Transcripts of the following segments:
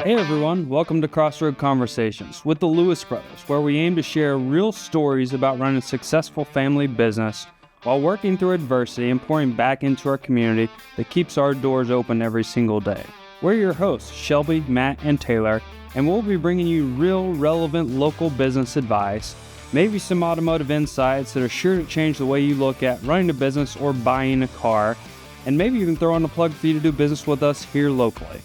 Hey everyone, welcome to Crossroad Conversations with the Lewis brothers, where we aim to share real stories about running a successful family business while working through adversity and pouring back into our community that keeps our doors open every single day. We're your hosts, Shelby, Matt, and Taylor, and we'll be bringing you real, relevant local business advice, maybe some automotive insights that are sure to change the way you look at running a business or buying a car, and maybe even throw in a plug for you to do business with us here locally.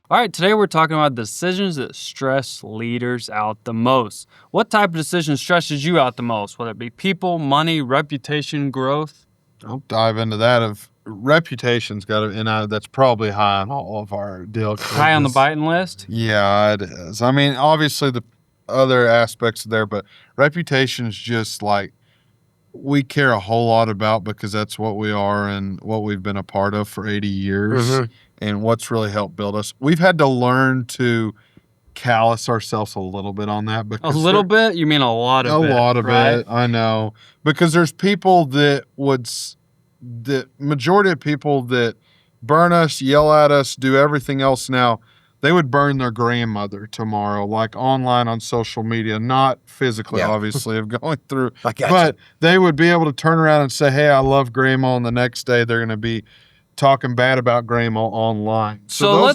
All right, today we're talking about decisions that stress leaders out the most. What type of decision stresses you out the most, whether it be people, money, reputation, growth? I'll dive into that. Of reputation's got to, and that's probably high on all of our deal. High on the biting list? Yeah, it is. I mean, obviously the other aspects there, but reputation's just like we care a whole lot about because that's what we are and what we've been a part of for 80 years and what's really helped build us. We've had to learn to callous ourselves a little bit on that. A little bit? You mean a lot of it? A lot of right? it, I know. Because there's people the majority of people that burn us, yell at us, do everything else now, they would burn their grandmother tomorrow, like online on social media, not physically, obviously, of going through. But they would be able to turn around and say, hey, I love grandma, and the next day they're going to be talking bad about grandma online. So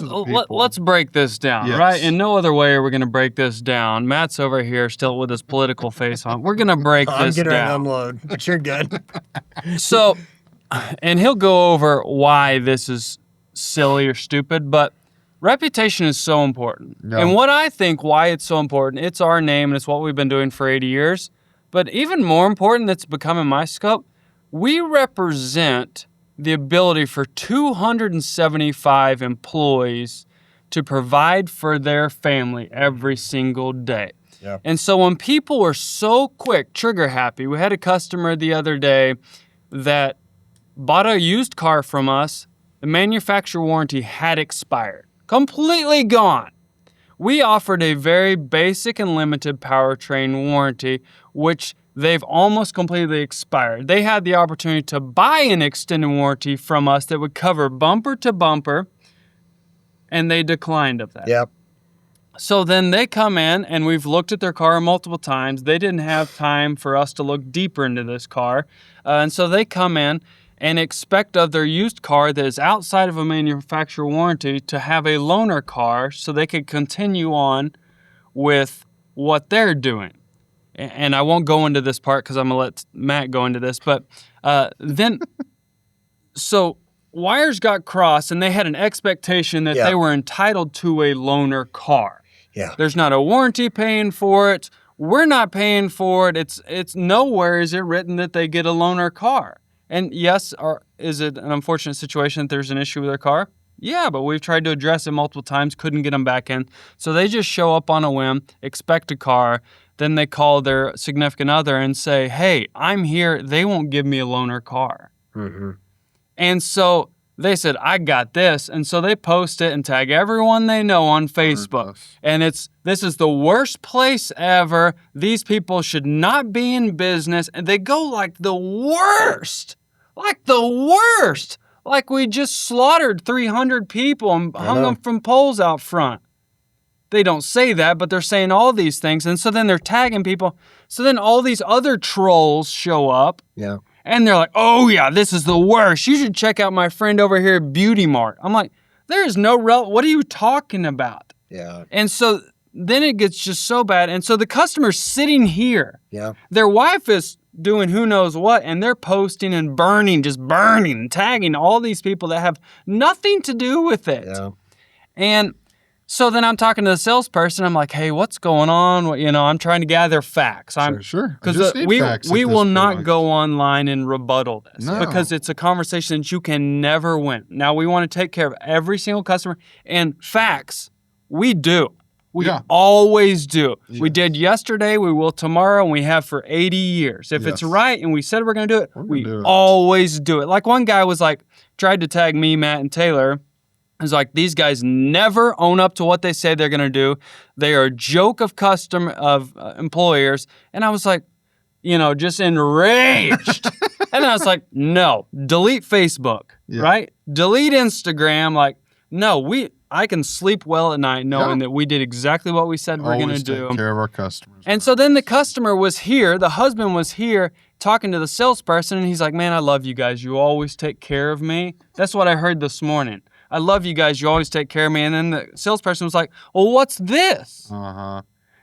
let's break this down, right? In no other way are we going to break this down. Matt's over here still with his political face on. We're going to break this down. I'm getting ready to unload, but you're good. So, and he'll go over why this is silly or stupid, but reputation is so important. Yeah. And what I think why it's so important, it's our name and it's what we've been doing for 80 years. But even more important that's becoming my scope, we represent the ability for 275 employees to provide for their family every single day. Yeah. And so when people are so quick, trigger happy, we had a customer the other day that bought a used car from us. The manufacturer warranty had expired. Completely gone. We offered a very basic and limited powertrain warranty, which they've almost completely expired. They had the opportunity to buy an extended warranty from us that would cover bumper to bumper, and they declined of that. Yep. So then they come in, and we've looked at their car multiple times. They didn't have time for us to look deeper into this car. And so they come in and expect of their used car that is outside of a manufacturer warranty to have a loaner car so they could continue on with what they're doing. And I won't go into this part because I'm going to let Matt go into this. But so wires got crossed and they had an expectation that they were entitled to a loaner car. Yeah. There's not a warranty paying for it. We're not paying for it. It's nowhere is it written that they get a loaner car. And yes, is it an unfortunate situation that there's an issue with their car? Yeah, but we've tried to address it multiple times, couldn't get them back in. So they just show up on a whim, expect a car, then they call their significant other and say, hey, I'm here. They won't give me a loaner car. Mm-hmm. And so they said, I got this. And so they post it and tag everyone they know on Facebook. And this is the worst place ever. These people should not be in business. And they go like the worst. Like the worst. Like we just slaughtered 300 people and hung them from poles out front. They don't say that, but they're saying all these things. And so then they're tagging people. So then all these other trolls show up. Yeah. And they're like, oh, yeah, this is the worst. You should check out my friend over here at Beauty Mart. I'm like, there is no what are you talking about? Yeah. And so then it gets just so bad. And so the customer's sitting here. Yeah. Their wife is doing who knows what, and they're posting and burning, and tagging all these people that have nothing to do with it. Yeah. And so then I'm talking to the salesperson. I'm like, hey, what's going on? I'm trying to gather facts. Sure. Because we will not go online and rebuttal this because it's a conversation that you can never win. Now, we want to take care of every single customer. And facts, we do. We always do. Yes. We did yesterday, we will tomorrow, and we have for 80 years. If it's right and we said we're going to do it, we always do it. Like one guy was like, tried to tag me, Matt, and Taylor. It's like, these guys never own up to what they say they're going to do. They are a joke of employers. And I was like, just enraged. And I was like, no, delete Facebook, right? Delete Instagram. Like, no, I can sleep well at night knowing that we did exactly what we said we're going to do. Take care of our customers. And so then the customer was here, the husband was here talking to the salesperson, and he's like, man, I love you guys. You always take care of me. That's what I heard this morning. I love you guys. You always take care of me. And then the salesperson was like, well, what's this?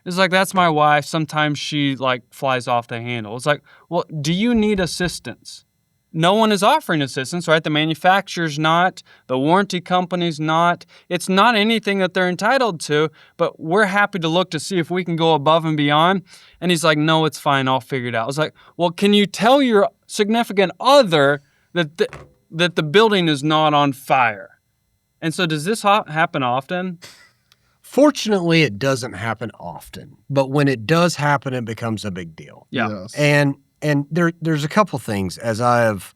It's like, that's my wife. Sometimes she like flies off the handle. It's like, well, do you need assistance? No one is offering assistance, right? The manufacturer's not, the warranty company's not. It's not anything that they're entitled to, but we're happy to look to see if we can go above and beyond. And he's like, no, it's fine. I'll figure it out. I was like, well, can you tell your significant other that the building is not on fire? And so does this happen often? Fortunately, it doesn't happen often, but when it does happen, it becomes a big deal. Yeah. Yes. And there's a couple things as I have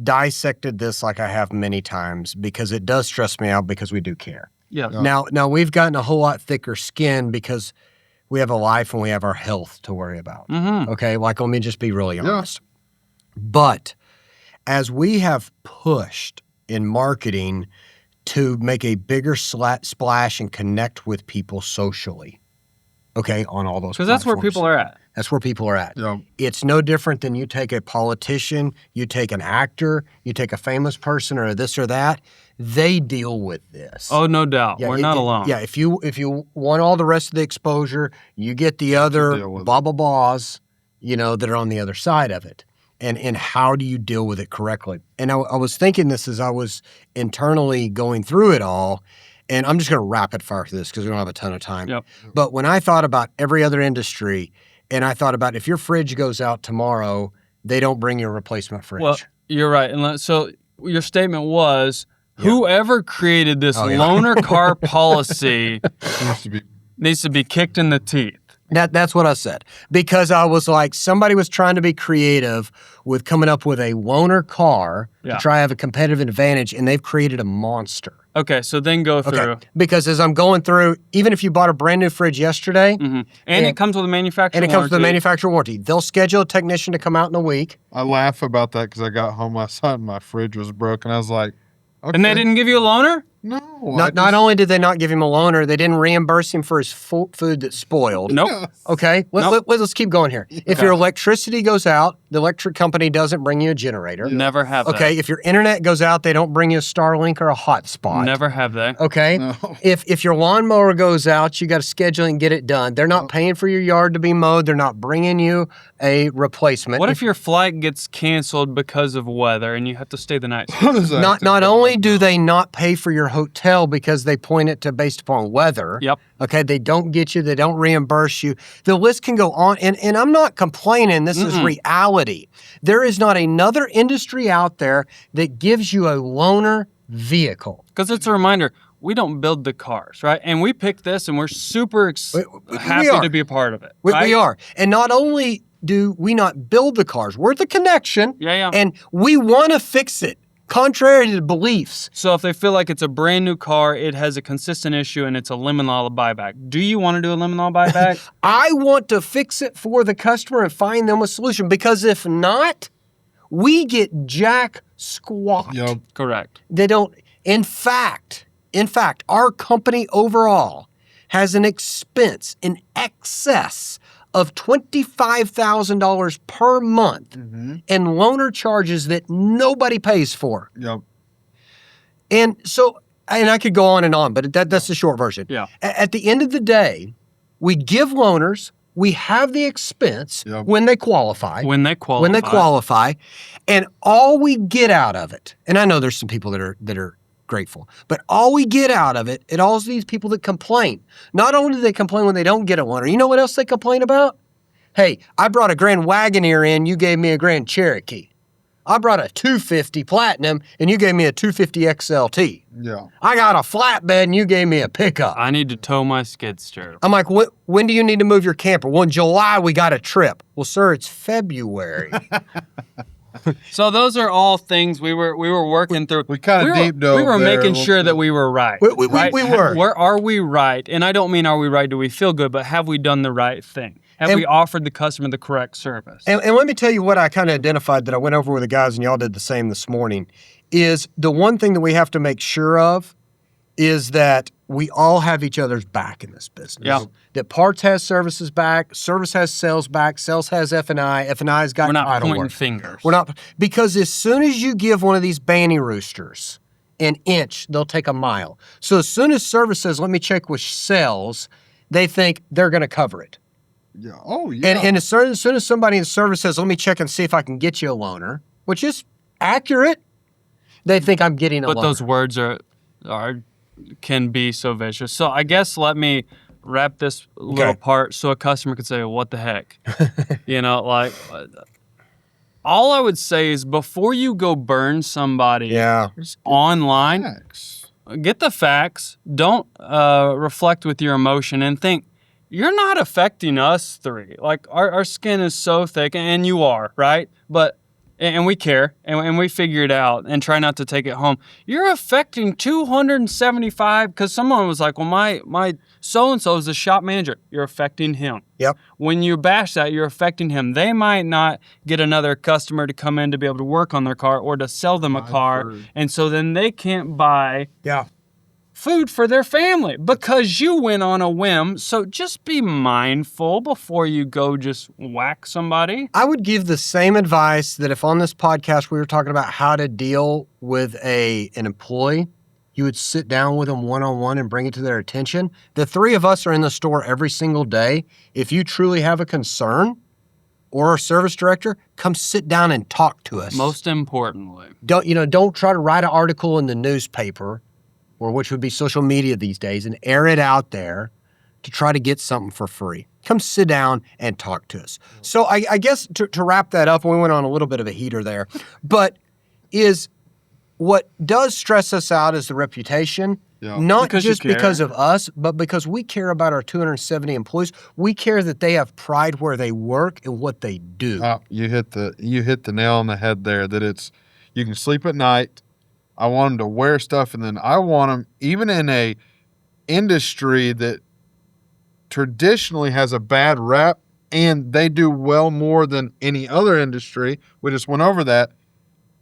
dissected this like I have many times because it does stress me out because we do care. Yeah. Now we've gotten a whole lot thicker skin because we have a life and we have our health to worry about. Mm-hmm. Okay, like let me just be really honest. But as we have pushed in marketing to make a bigger splash and connect with people socially, okay, on all those because that's where people are at. That's where people are at. Yeah. It's no different than you take a politician, you take an actor, you take a famous person or this or that. They deal with this. Oh, no doubt. Yeah, We're not alone. Yeah, if you want all the rest of the exposure, you get the other blah, blah, blahs, that are on the other side of it. And how do you deal with it correctly? And I was thinking this as I was internally going through it all, and I'm just going to rapid fire through this because we don't have a ton of time. Yep. But when I thought about every other industry, and I thought about if your fridge goes out tomorrow, they don't bring you a replacement fridge. Well, you're right. And so your statement was, whoever created this loaner car policy needs to be kicked in the teeth. That's what I said. Because I was like, somebody was trying to be creative with coming up with a loaner car to try to have a competitive advantage, and they've created a monster. Okay, so then go through. Okay. Because as I'm going through, even if you bought a brand new fridge yesterday, and it comes with a manufacturer warranty. comes with a manufacturer warranty. They'll schedule a technician to come out in a week. I laugh about that because I got home last night and my fridge was broken. I was like, okay. And they didn't give you a loaner? No. Not only did they not give him a loaner, they didn't reimburse him for his food that's spoiled. Nope. Okay, let's keep going here. If your electricity goes out, the electric company doesn't bring you a generator. Never have that. Okay, if your internet goes out, they don't bring you a Starlink or a hotspot. Never have they. Okay, No. if your lawnmower goes out, you got to schedule and get it done. They're not paying for your yard to be mowed. They're not bringing you a replacement. What if your flight gets canceled because of weather and you have to stay the night? Not only do they not pay for your hotel because they point it to based upon weather. Yep. Okay, they don't get you. They don't reimburse you. The list can go on. And I'm not complaining. This is reality. There is not another industry out there that gives you a loaner vehicle. Because it's a reminder, we don't build the cars, right? And we picked this and we're super happy to be a part of it. Right? We are. And not only do we not build the cars, we're the connection. Yeah. And we want to fix it. Contrary to beliefs. So if they feel like it's a brand new car, it has a consistent issue, and it's a lemon law buyback. Do you want to do a lemon law buyback? I want to fix it for the customer and find them a solution, because if not, we get jack squat. Yep. Correct. They don't. In fact, our company overall has an expense in excess of $25,000 per month in loaner charges that nobody pays for. Yep. And so, and I could go on, but that's the short version. Yeah. At the end of the day, we give loaners, we have the expense when they qualify. When they qualify. And all we get out of it, and I know there's some people that are grateful, but all we get out of it, it all these people that complain. Not only do they complain when they don't get a loaner, you know what else they complain about? Hey, I brought a Grand Wagoneer in, you gave me a Grand Cherokee. I brought a 250 Platinum, and you gave me a 250 XLT. Yeah. I got a flatbed, and you gave me a pickup. I need to tow my skid steer. I'm like, when do you need to move your camper? Well, in July, we got a trip. Well, sir, it's February. So those are all things we were working through. We kind of deep dove. We were there making sure that we were right. We were. Where are we right? And I don't mean are we right, do we feel good, but have we done the right thing? Have we offered the customer the correct service? And let me tell you what I kind of identified that I went over with the guys, and y'all did the same this morning, is the one thing that we have to make sure of is that we all have each other's back in this business. Yeah. That parts has services back, service has sales back, sales has F&I, F&I's got We're not title pointing work. fingers. We're not, because as soon as you give one of these banny roosters an inch, they'll take a mile. So as soon as service says, let me check with sales, they think they're going to cover it. Yeah. Oh, yeah. And as soon as somebody in service says, let me check and see if I can get you a loaner, which is accurate, they think I'm getting a loaner. But those words can be so vicious. So I guess let me wrap this little part so a customer could say, what the heck? Like, all I would say is before you go burn somebody online, get the facts. Don't reflect with your emotion and think, you're not affecting us three. Like, our skin is so thick, and you are, right? And we care, and we figure it out and try not to take it home. You're affecting 275 because someone was like, well, my so-and-so is the shop manager. You're affecting him. Yep. When you bash that, you're affecting him. They might not get another customer to come in to be able to work on their car or to sell them a car. And so then they can't buy food for their family because you went on a whim. So just be mindful before you go just whack somebody. I would give the same advice that if on this podcast we were talking about how to deal with an employee, you would sit down with them one-on-one and bring it to their attention. The three of us are in the store every single day. If you truly have a concern or a service director, come sit down and talk to us. Most importantly. Don't try to write an article in the newspaper or which would be social media these days, and air it out there to try to get something for free. Come sit down and talk to us. So I guess to wrap that up, we went on a little bit of a heater there, but is what does stress us out is the reputation, not just because of us, but because we care about our 270 employees. We care that they have pride where they work and what they do. You hit the nail on the head there, that you can sleep at night. I want them to wear stuff, and then I want them, even in a industry that traditionally has a bad rap, and they do well more than any other industry. We just went over that.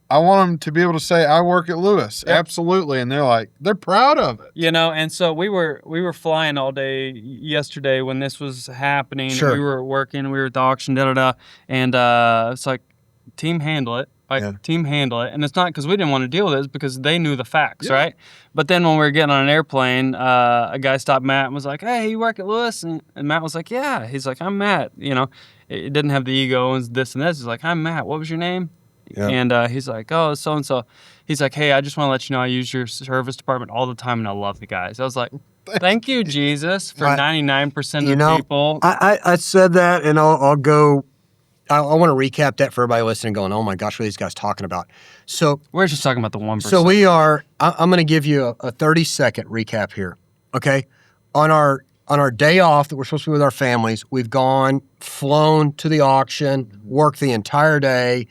I want them to be able to say, I work at Lewis. Yep. Absolutely. And they're proud of it. And so we were flying all day yesterday when this was happening. Sure. We were working, we were at the auction, and it's like, team handle it. Team handle it. And it's not because we didn't want to deal with it, it's because they knew the facts, right? But then when we were getting on an airplane, a guy stopped Matt and was like, hey, you work at Lewis? And Matt was like, yeah. He's like, I'm Matt. It didn't have the ego and this and this. He's like, I'm Matt. What was your name? Yeah. And he's like, oh, so-and-so. He's like, hey, I just want to let you know I use your service department all the time, and I love the guys. I was like, thank you, Jesus, for 99% of the people. I said that, and I'll go... I want to recap that for everybody listening going, oh my gosh, what are these guys talking about? So we're just talking about the 1%. So I'm going to give you a 30-second recap here, okay? On our day off that we're supposed to be with our families, we've flown to the auction, worked the entire day,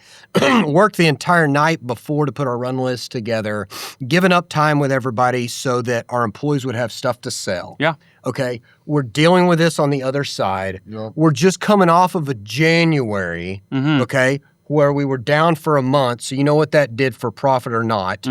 worked the entire night before to put our run list together, given up time with everybody so that our employees would have stuff to sell. Yeah. Okay, we're dealing with this on the other side. Yep. We're just coming off of a January, okay, where we were down for a month. So you know what that did for profit or not,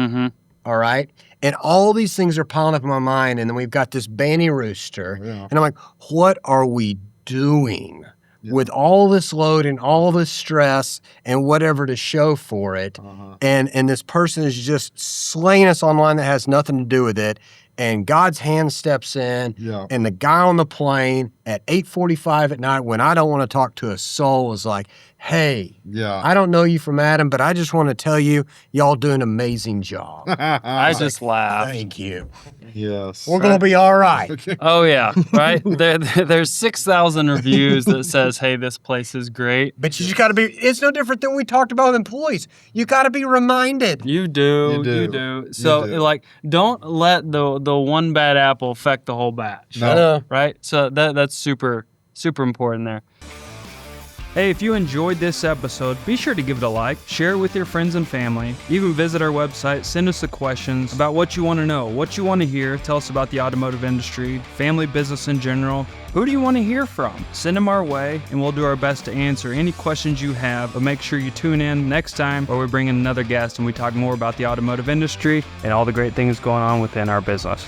all right? And all these things are piling up in my mind, and then we've got this banny rooster. Yeah. And I'm like, what are we doing with all this load and all this stress and whatever to show for it? And this person is just slaying us online that has nothing to do with it. And God's hand steps in, and the guy on the plane at 8:45 at night when I don't want to talk to a soul is like, hey, I don't know you from Adam, but I just want to tell you, y'all do an amazing job. I just laughed. Thank you. Yes. We're going to be all right. Oh, yeah, right? There's 6,000 reviews that says, hey, this place is great. But you just got to be, it's no different than we talked about with employees. You got to be reminded. You do. So, don't let the one bad apple affect the whole batch. No. Right? So that's super, super important there. Hey, if you enjoyed this episode, be sure to give it a like, share it with your friends and family. You can visit our website, send us the questions about what you want to know, what you want to hear, tell us about the automotive industry, family business in general. Who do you want to hear from? Send them our way, and we'll do our best to answer any questions you have. But make sure you tune in next time where we bring in another guest and we talk more about the automotive industry and all the great things going on within our business.